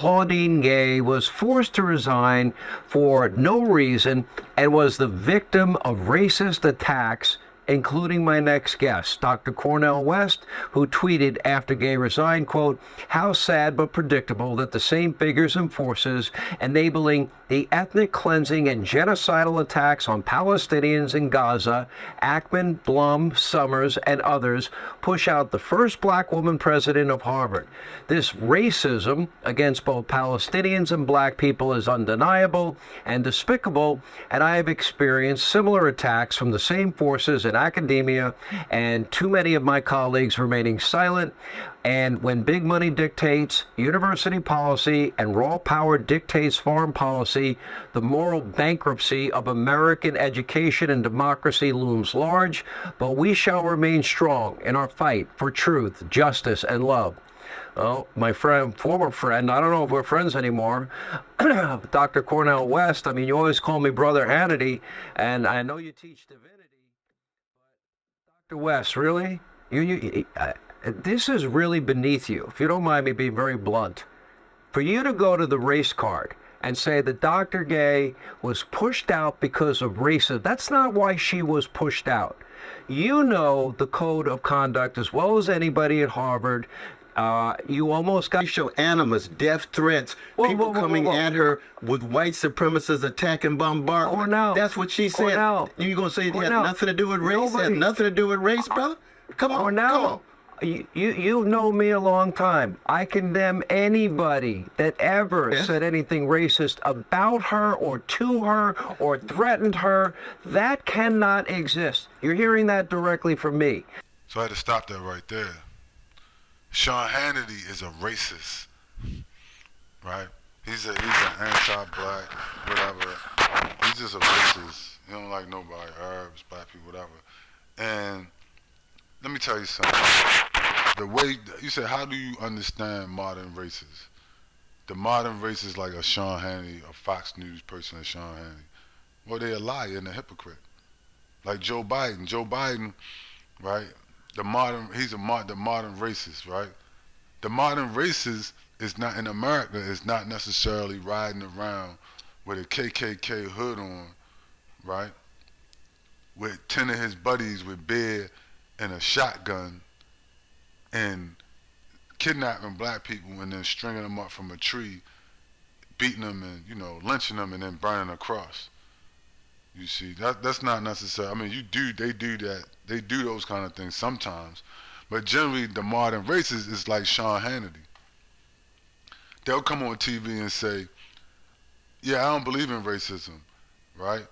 Claudine Gay was forced to resign for no reason and was the victim of racist attacks, including my next guest, Dr. Cornel West, who tweeted after Gay resigned, quote, "How sad but predictable that the same figures and forces enabling the ethnic cleansing and genocidal attacks on Palestinians in Gaza, Ackman, Blum, Summers, and others, push out the first black woman president of Harvard. This racism against both Palestinians and black people is undeniable and despicable, and I have experienced similar attacks from the same forces in academia, and too many of my colleagues remaining silent. And when big money dictates university policy and raw power dictates foreign policy, the moral bankruptcy of American education and democracy looms large, but we shall remain strong in our fight for truth, justice, and love." Well, my friend, former friend, I don't know if we're friends anymore, Dr. Cornel West, I mean, you always call me Brother Hannity, and I know you teach divinity. Dr. West, really? This is really beneath you, if you don't mind me being very blunt. For you to go to the race card and say that Dr. Gay was pushed out because of racism, that's not why she was pushed out. You know the code of conduct as well as anybody at Harvard. You almost got racial animus, death threats, people coming at her with white supremacists attacking bombardment. Cornel, that's what she said. Cornel, you gonna say it had Cornel, nothing to do with race? It had nothing to do with race, brother? Come on, Cornel, come on. You've known me a long time. I condemn anybody that ever said anything racist about her or to her or threatened her. That cannot exist. You're hearing that directly from me. So I had to stop that right there. Sean Hannity is a racist, right? He's an anti-black, whatever. He's just a racist. He don't like nobody, Arabs, black people, whatever. And let me tell you something. The way you said, how do you understand modern races? The modern races like a Sean Hannity, a Fox News person, like Sean Hannity. Well, they're a liar and a hypocrite. Like Joe Biden. Joe Biden, right? The modern racist, right? The modern racist is not in America. Is not necessarily riding around with a KKK hood on, right? With 10 of his buddies with beer and a shotgun and kidnapping black people and then stringing them up from a tree, beating them and lynching them and then burning a cross. You see, that's not necessary. I mean, they do that. They do those kind of things sometimes. But generally, the modern racists is like Sean Hannity. They'll come on TV and say, yeah, I don't believe in racism, right?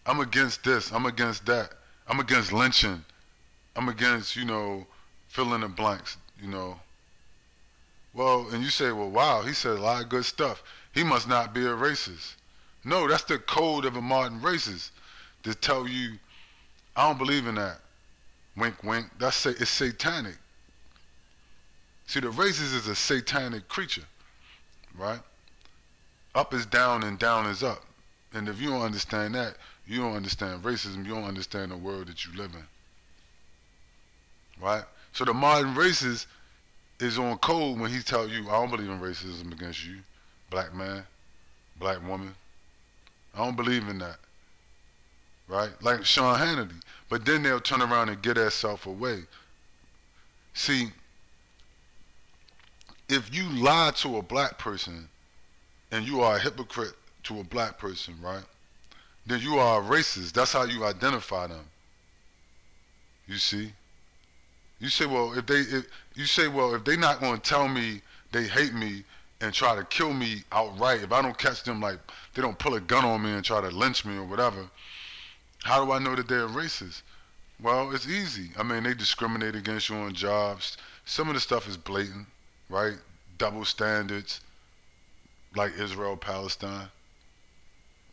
I'm against this, I'm against that. I'm against lynching. I'm against, fill in the blanks, Well, and you say, well, wow, he said a lot of good stuff. He must not be a racist. No, that's the code of a modern racist to tell you, I don't believe in that. Wink, wink. It's satanic. See, the racist is a satanic creature, right? Up is down and down is up. And if you don't understand that, you don't understand racism. You don't understand the world that you live in, right? So the modern racist is on code when he tells you, I don't believe in racism against you, black man, black woman. I don't believe in that, right? Like Sean Hannity. But then they'll turn around and get themselves away. See, if you lie to a black person and you are a hypocrite to a black person, right? Then you are a racist. That's how you identify them. You see? You say, well, if they're not going to tell me they hate me and try to kill me outright, if I don't catch them, like they don't pull a gun on me and try to lynch me or whatever, how do I know that they're racist? Well, it's easy. I mean, they discriminate against you on jobs. Some of the stuff is blatant, right? Double standards, like Israel, Palestine,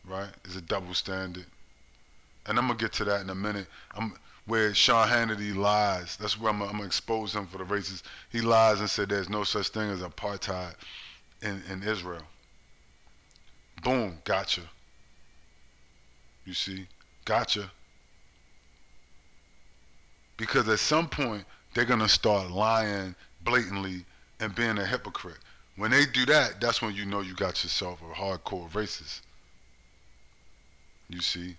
right? It's a double standard. And I'm going to get to that in a minute. Where Sean Hannity lies. That's where I'm going to expose him for the racists. He lies and said there's no such thing as apartheid in Israel. Boom, gotcha. You see, gotcha. Because at some point, they're going to start lying blatantly and being a hypocrite. When they do that, that's when you know you got yourself a hardcore racist. You see?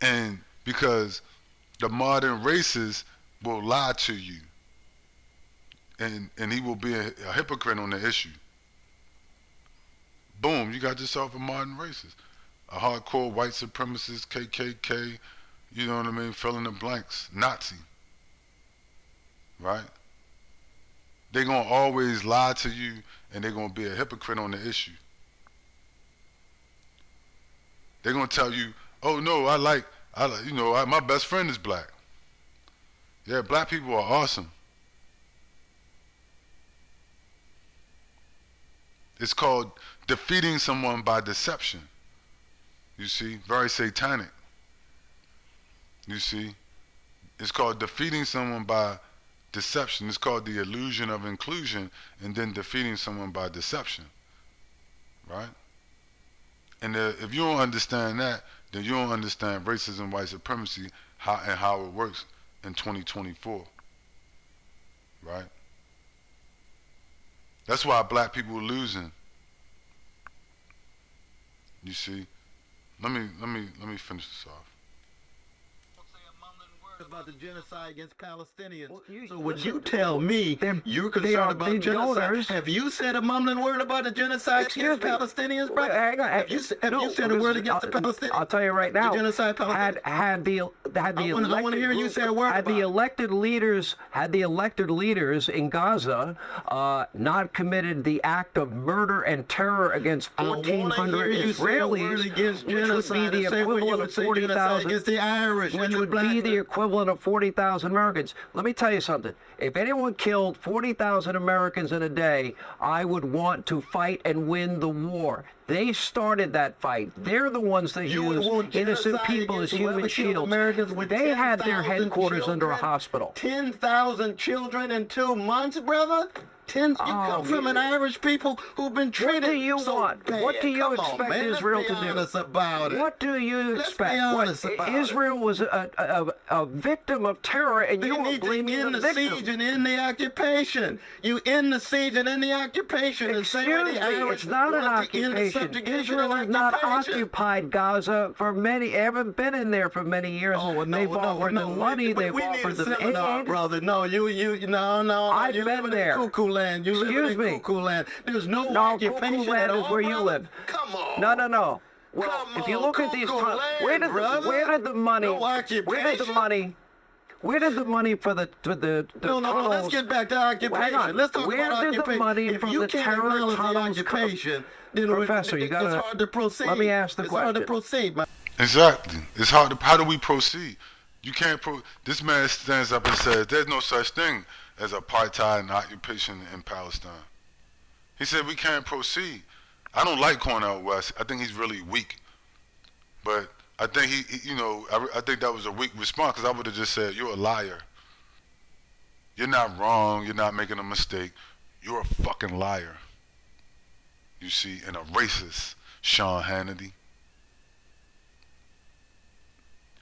And because the modern racist will lie to you, and he will be a hypocrite on the issue. Boom, you got yourself a modern racist. A hardcore white supremacist, KKK, you know what I mean, fill in the blanks, Nazi. Right? They're going to always lie to you, and they're going to be a hypocrite on the issue. They're going to tell you, oh no, my best friend is black. Yeah, black people are awesome. It's called defeating someone by deception. You see, very satanic. You see, it's called defeating someone by deception. It's called the illusion of inclusion, and then defeating someone by deception. Right? And if you don't understand that, then you don't understand racism, white supremacy, how it works in 2024. Right? That's why black people are losing. You see? Let me finish this off. About the genocide against Palestinians. So would you tell me you're concerned about genocide? Have you said a mumbling word about the genocide against Palestinians, bro? Have you said a word against the Palestinians? I'll tell you right now. The genocide I want to hear you say a word. Had the elected leaders in Gaza not committed the act of murder and terror against 1,400 Israelis, which would be the equivalent of 40,000 against the Irish, which would be the equivalent of 40,000 Americans. Let me tell you something. If anyone killed 40,000 Americans in a day, I would want to fight and win the war. They started that fight. They're the ones that use innocent people as human shields. They had their headquarters under a hospital. 10,000 children in 2 months, brother? You come from an Irish people who've been treated What do you so want? bad. What do you Come expect on, man. Israel Let's be to do? honest about it. What do you expect? Let's be honest about Israel was a victim of terror, and you were blaming the victim. Siege and end the occupation. You end the siege and end the occupation. Excuse me, it's not an occupation. Israel has not occupied Gaza for many, haven't been in there for many years. They've offered them money, they've offered them aid. Brother, no, no. I've been there. Cuckoo land. You live in cuckoo land. There's no occupation cuckoo land at is all, where you brother. live. Come on. No. Well, if you look at these times, where did the money for the No, tunnels? let's get back to occupation. Hang on. Let's talk Where about did occupation. the money from the terror tunnels occupation, then Professor, you gotta, it's hard to proceed. let me ask the it's question. Hard to proceed. Exactly. It's hard to, how do we proceed? You can't this man stands up and says there's no such thing as apartheid and occupation in Palestine. He said we can't proceed. I don't like Cornel West. I think he's really weak. But I think I think that was a weak response, because I would have just said, you're a liar. You're not wrong. You're not making a mistake. You're a fucking liar. You see, and a racist, Sean Hannity.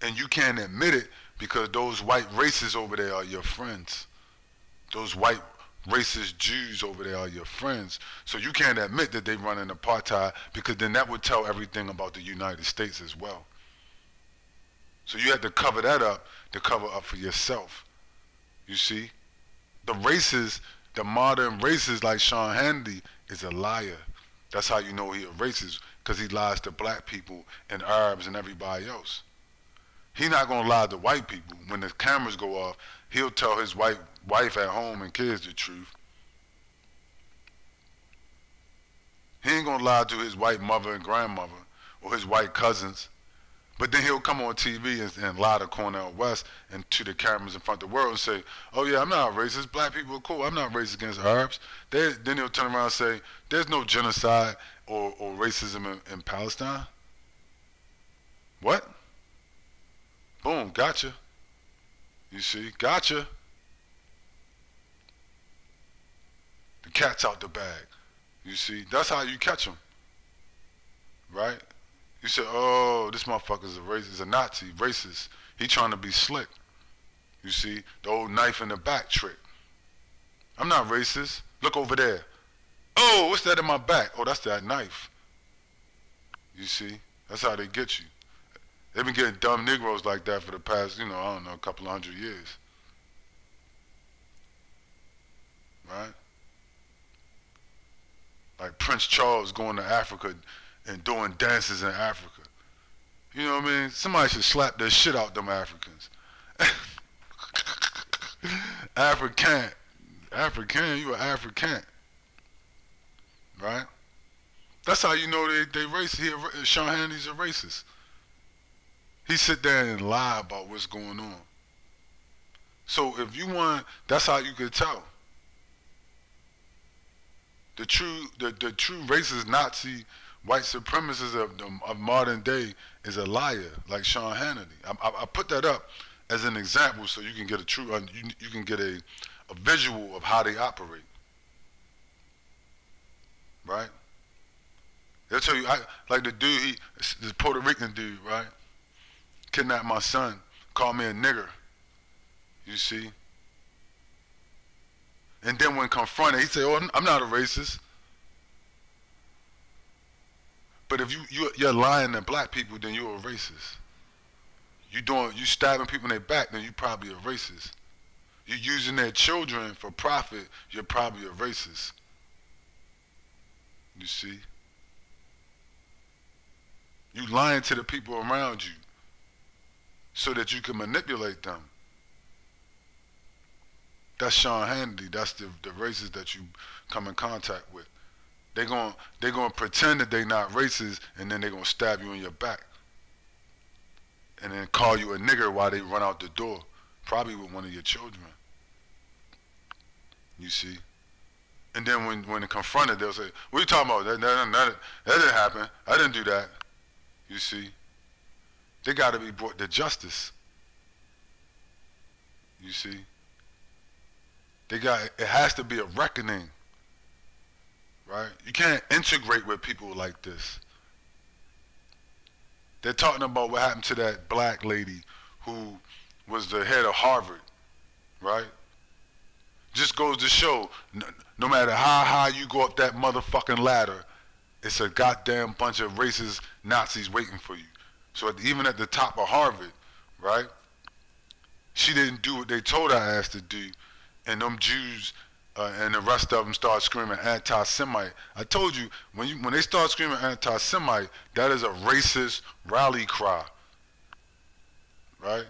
And you can't admit it because those white racists over there are your friends. Those white racist Jews over there are your friends. So you can't admit that they run an apartheid, because then that would tell everything about the United States as well. So you have to cover that up to cover up for yourself. You see? The racist, the modern racist like Sean Hannity is a liar. That's how you know he a racist, because he lies to black people and Arabs and everybody else. He not gonna lie to white people. When the cameras go off, he'll tell his white wife at home and kids the truth. He ain't gonna lie to his white mother and grandmother or his white cousins. But then he'll come on TV and lie to Cornel West and to the cameras in front of the world and say, oh yeah, I'm not racist. Black people are cool. I'm not racist against Arabs. Then he'll turn around and say, there's no genocide or racism in Palestine. What? Boom, gotcha. You see, gotcha. The cat's out the bag. You see, that's how you catch them. Right? You say, oh, this motherfucker's a racist, a Nazi, racist. He trying to be slick. You see, the old knife in the back trick. I'm not racist. Look over there. Oh, what's that in my back? Oh, that's that knife. You see? That's how they get you. They've been getting dumb Negroes like that for the past, I don't know, a couple of 100 years. Right? Like Prince Charles going to Africa and doing dances in Africa. You know what I mean? Somebody should slap the shit out them Africans. African, you an African. Right? That's how you know they racist. Sean Hannity's a racist. He sit there and lie about what's going on. So if you want, that's how you could tell. The true racist Nazi white supremacist of modern day is a liar, like Sean Hannity. I put that up as an example so you can get you can get a visual of how they operate. Right? They'll tell you, like the dude, this Puerto Rican dude, right? Kidnapped my son, called me a nigger. You see? And then when confronted, he said, "Oh, I'm not a racist." But if you're lying to black people, then you're a racist. You stabbing people in their back, then you're probably a racist. You're using their children for profit, you're probably a racist. You see? You lying to the people around you so that you can manipulate them. That's Sean Hannity. That's the racist that you come in contact with. They're gonna pretend that they're not racist, and then they're gonna stab you in your back, and then call you a nigger while they run out the door, probably with one of your children. You see? And then when they're confronted, they'll say, "What are you talking about? That didn't happen. I didn't do that." You see? They got to be brought to justice. You see? It has to be a reckoning. Right? You can't integrate with people like this. They're talking about what happened to that black lady who was the head of Harvard, right? Just goes to show, no matter how high you go up that motherfucking ladder, it's a goddamn bunch of racist Nazis waiting for you. So even at the top of Harvard, right? She didn't do what they told her ass to do, and them Jews and the rest of them start screaming anti-Semite. I told you, when they start screaming anti-Semite, that is a racist rally cry, right?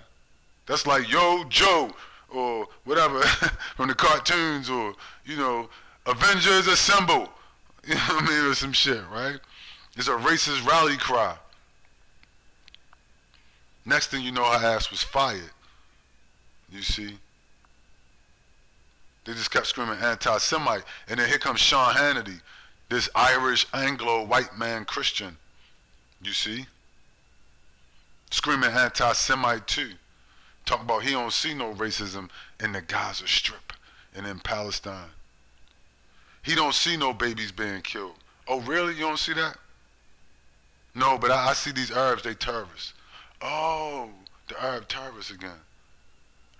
That's like Yo Joe or whatever from the cartoons, or Avengers Assemble, you know what I mean, or some shit, right? It's a racist rally cry. Next thing you know, her ass was fired. You see? They just kept screaming anti-Semite. And then here comes Sean Hannity, this Irish Anglo white man Christian. You see? Screaming anti-Semite too. Talking about he don't see no racism in the Gaza Strip and in Palestine. He don't see no babies being killed. Oh really? You don't see that? No, but I see these Arabs, they terrorists. Oh, the Arab terrorists again.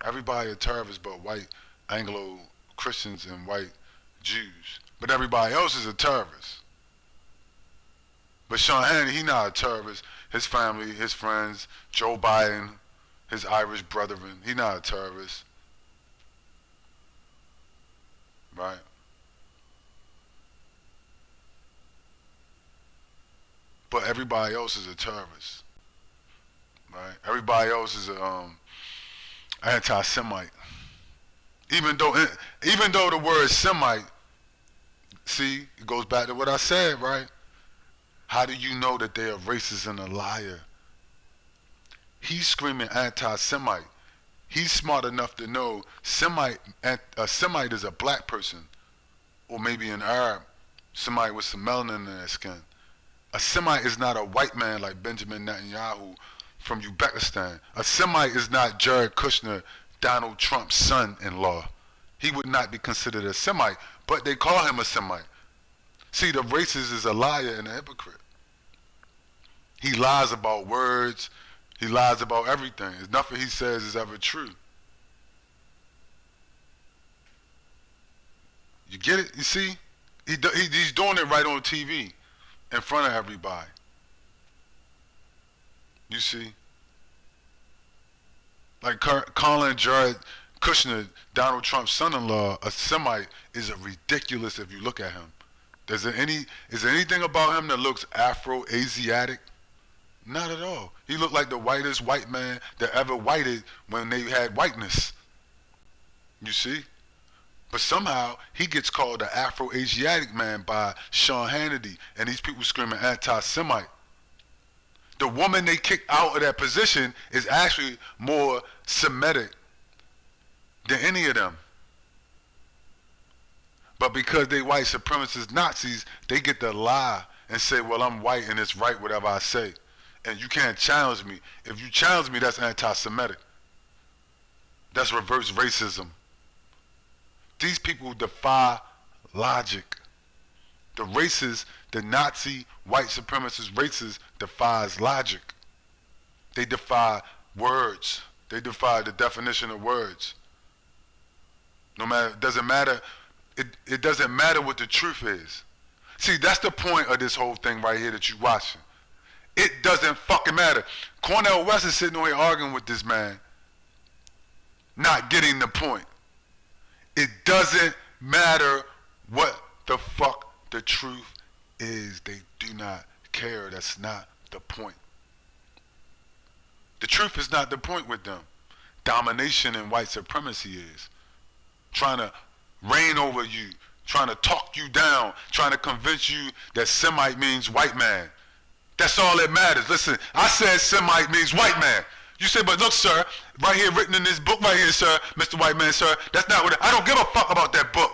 Everybody a terrorist but white Anglo Christians and white Jews. But everybody else is a terrorist. But Sean Hannity, he not a terrorist. His family, his friends, Joe Biden, his Irish brethren, he not a terrorist. Right? But everybody else is a terrorist. Right? Everybody else is a anti-Semite. Even though the word Semite, see, it goes back to what I said, right? How do you know that they are racist and a liar? He's screaming anti-Semite. He's smart enough to know a Semite is a black person, or maybe an Arab, somebody with some melanin in their skin. A Semite is not a white man like Benjamin Netanyahu from Uzbekistan. A Semite is not Jared Kushner, Donald Trump's son-in-law. He would not be considered a Semite, but they call him a Semite. See, the racist is a liar and a hypocrite. He lies about words. He lies about everything. Nothing he says is ever true. You get it? You see? He's doing it right on TV in front of everybody. You see? Like Colin Jared Kushner, Donald Trump's son-in-law, a Semite, is ridiculous if you look at him. Is there anything about him that looks Afro-Asiatic? Not at all. He looked like the whitest white man that ever whited when they had whiteness. You see? But somehow he gets called the Afro-Asiatic man by Sean Hannity, and these people screaming anti-Semite. The woman they kicked out of that position is actually more Semitic than any of them. But because they white supremacist Nazis, they get to lie and say, well, I'm white and it's right whatever I say. And you can't challenge me. If you challenge me, that's anti-Semitic. That's reverse racism. These people defy logic. The racists, the Nazi, white supremacist racists, defies logic. They defy words. They defy the definition of words. No matter, it doesn't matter. It doesn't matter what the truth is. See, that's the point of this whole thing right here that you're watching. It doesn't fucking matter. Cornel West is sitting over here arguing with this man, not getting the point. It doesn't matter what the fuck the truth is. They do not care. That's not the point. The truth is not the point with them. Domination and white supremacy is. Trying to reign over you, trying to talk you down, trying to convince you that Semite means white man. That's all that matters. Listen, I said Semite means white man. You say, but look, sir, right here written in this book right here, sir, Mr. White Man, sir, that's not what I don't give a fuck about that book.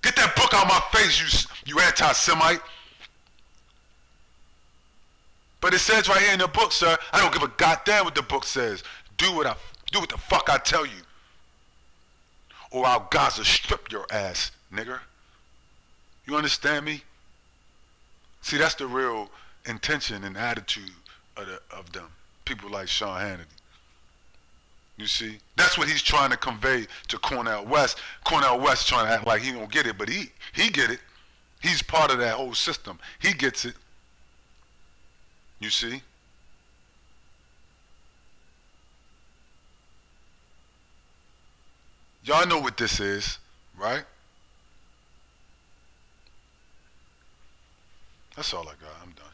Get that book out my face, you anti-Semite. But it says right here in the book, sir, I don't give a goddamn what the book says. Do what the fuck I tell you. Or I'll Gaza strip your ass, nigger. You understand me? See, that's the real intention and attitude of them. People like Sean Hannity. You see? That's what he's trying to convey to Cornel West. Cornel West trying to act like he don't get it, but he get it. He's part of that whole system. He gets it. You see? Y'all know what this is, right? That's all I got. I'm done.